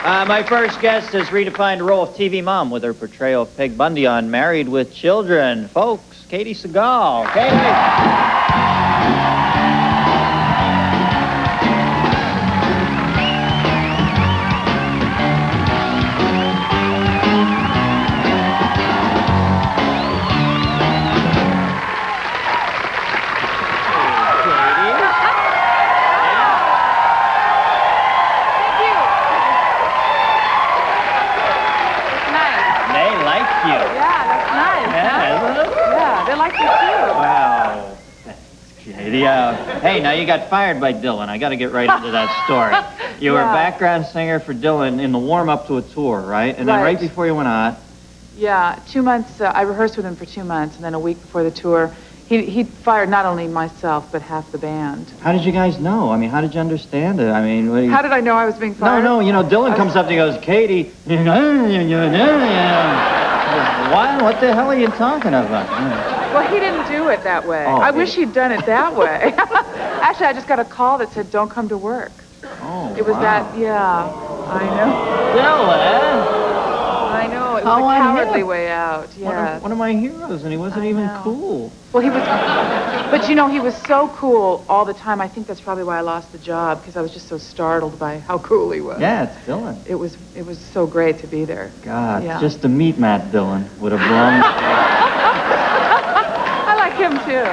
My first guest has redefined the role of TV mom with her portrayal of Peg Bundy on Married with Children. Folks, Katey Sagal. Katey. Hey, now you got fired by Dylan. I got to get right into that story. You were a background singer for Dylan in the warm-up to a tour, right? And then right before you went on. Yeah, 2 months. I rehearsed with him for 2 months, and then a week before the tour, he fired not only myself, but half the band. How did you guys know? I mean, how did you understand it? I mean, how did I know I was being fired? No, you know, Dylan comes up and he goes, Katey, what the hell are you talking about? Well, he didn't do it that way. I wish he'd done it that way. Actually, I just got a call that said, don't come to work. Oh, it was that, I know. Dylan! I know, it was a cowardly way out, yeah. One of my heroes, and he wasn't even cool. Well, he was, but you know, he was so cool all the time. I think that's probably why I lost the job, because I was just so startled by how cool he was. Yeah, it's Dylan. It was so great to be there. God, just to meet Matt Dylan would have blown. I like him too.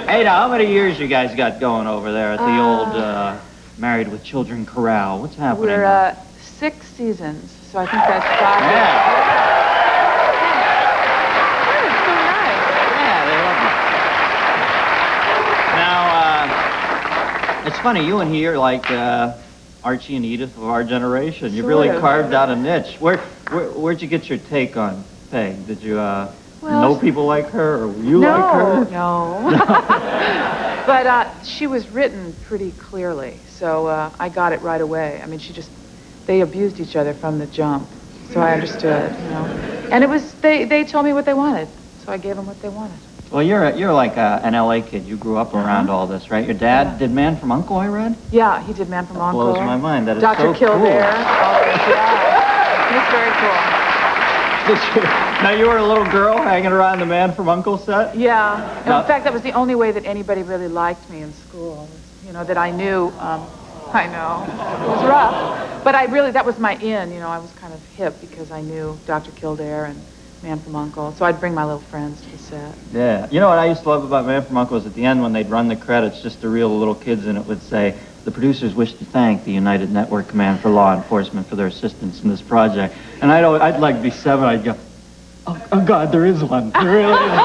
Hey, now, how many years you guys got going over there at the old Married with Children Corral? What's happening? We're 6 seasons, so I think that's 5 years. Yeah. It's so nice. Yeah, they love you. Now, it's funny, you and he are like Archie and Edith of our generation. You really carved out a niche. Where'd you get your take on Peg? Did you know people like her, or you like her? No. But she was written pretty clearly, so I got it right away. I mean, they abused each other from the jump, so I understood, you know. And it was, they told me what they wanted, so I gave them what they wanted. Well, you're like an LA kid. You grew up around all this, right? Your dad did Man from U.N.C.L.E., I read? Yeah, he did Man from U.N.C.L.E. Blows my mind. That is Dr. so Kildare. cool. Yeah, he's very cool. Now, you were a little girl hanging around the Man from U.N.C.L.E. set? Yeah. In fact, that was the only way that anybody really liked me in school, you know, that I knew. I know. It was rough. But that was my in, you know, I was kind of hip because I knew Dr. Kildare and Man from U.N.C.L.E., so I'd bring my little friends to the set. Yeah. You know what I used to love about Man from U.N.C.L.E. is at the end when they'd run the credits, just to reel the little kids in, it would say, the producers wish to thank the United Network Command for Law Enforcement for their assistance in this project. And I'd like be 7, I'd go, oh God, there is one. There really is.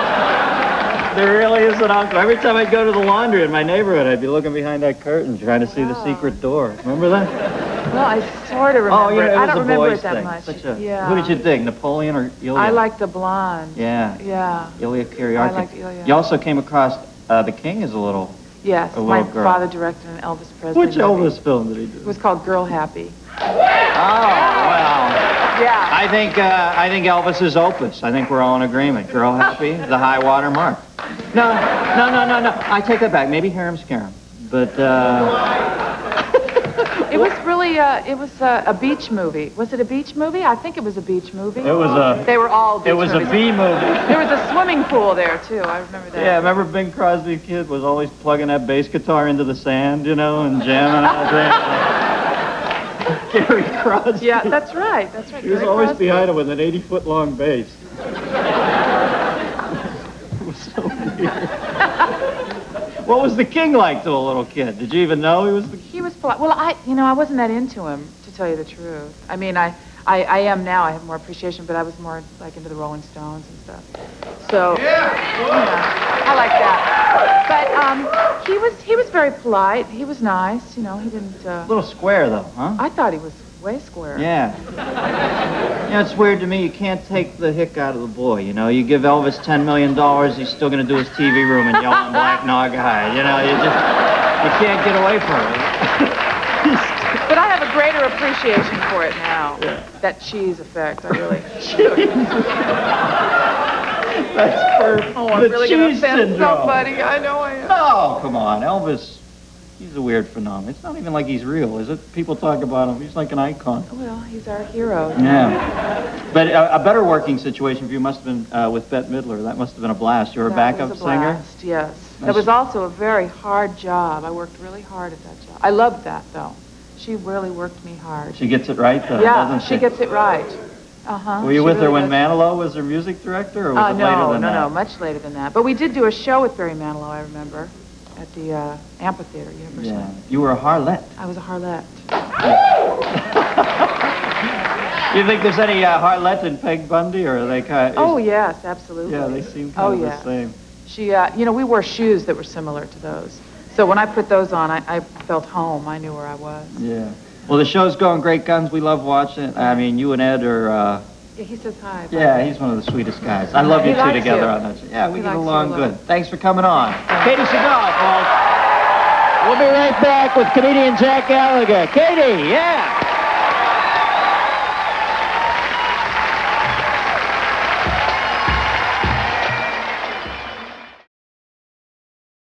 There really is an uncle. Every time I'd go to the laundry in my neighborhood, I'd be looking behind that curtain trying to see the secret door. Remember that? Well, I sort of remember it. I don't remember it that thing. much. Who did you dig, Napoleon or Ilya? I liked the blonde. Yeah. Yeah. Ilya Kuryarkin. I liked Ilya. You also came across The King as a little my girl. father directed an Elvis Presley Which Elvis film did he do? It was called Girl Happy. Oh, well. Yeah. I think Elvis is Opus. I think we're all in agreement. Girl Happy, the high water mark. No. I take that back. Maybe Harem Scarum. But, It was really, it was a beach movie. Was it a beach movie? I think it was a beach movie. It was a... They were all beach movies. It was a B movie. There was a swimming pool there, too. I remember that. Yeah, remember Bing Crosby's kid was always plugging that bass guitar into the sand, you know, and jamming out there. Gary Crosby. Yeah, that's right. He was always behind him with an 80-foot-long bass. It was so weird. What was the King like to a little kid? Did you even know he was the King? He was polite. Well, I wasn't that into him, to tell you the truth. I mean, I am now. I have more appreciation, but I was more like into the Rolling Stones and stuff. So, I like that. But he was very polite. He was nice. You know, he didn't. A little square though, huh? I thought he was way square. Yeah. You know, it's weird to me. You can't take the hick out of the boy. You know, you give Elvis $10 million, he's still going to do his TV room and yell on Black Naugahyde. You know, you can't get away from it. But I have a greater appreciation for it now. Yeah. That cheese effect, I really. That's perfect. Oh, I'm really going to offend somebody. I know I am. Oh, come on, Elvis. He's a weird phenomenon. It's not even like he's real, is it? People talk about him. He's like an icon. Well, he's our hero. Yeah. But a better working situation for you must have been with Bette Midler. That must have been a blast. You were a backup was a singer? Blast, yes. That was also a very hard job. I worked really hard at that job. I loved that, though. She really worked me hard. She gets it right, though, yeah, doesn't she? she gets it right. Uh-huh. Were you with her when Manilow was her music director, or was it later than that? No, much later than that. But we did do a show with Barry Manilow, I remember, at the amphitheater, University. Yeah. You were a harlot. I was a harlot. You think there's any harlot in Peg Bundy, or are they kind of... Oh, yes, absolutely. Yeah, they seem kind of the same. She, we wore shoes that were similar to those. So when I put those on, I felt home. I knew where I was. Yeah. Well, the show's going great guns. We love watching it. I mean, you and Ed are... Yeah, he says hi. Yeah, he's one of the sweetest guys. I love you two together on that show. Yeah, we get along good. Thanks for coming on. Katey Sagal, folks. We'll be right back with comedian Jack Gallagher. Katey, yeah.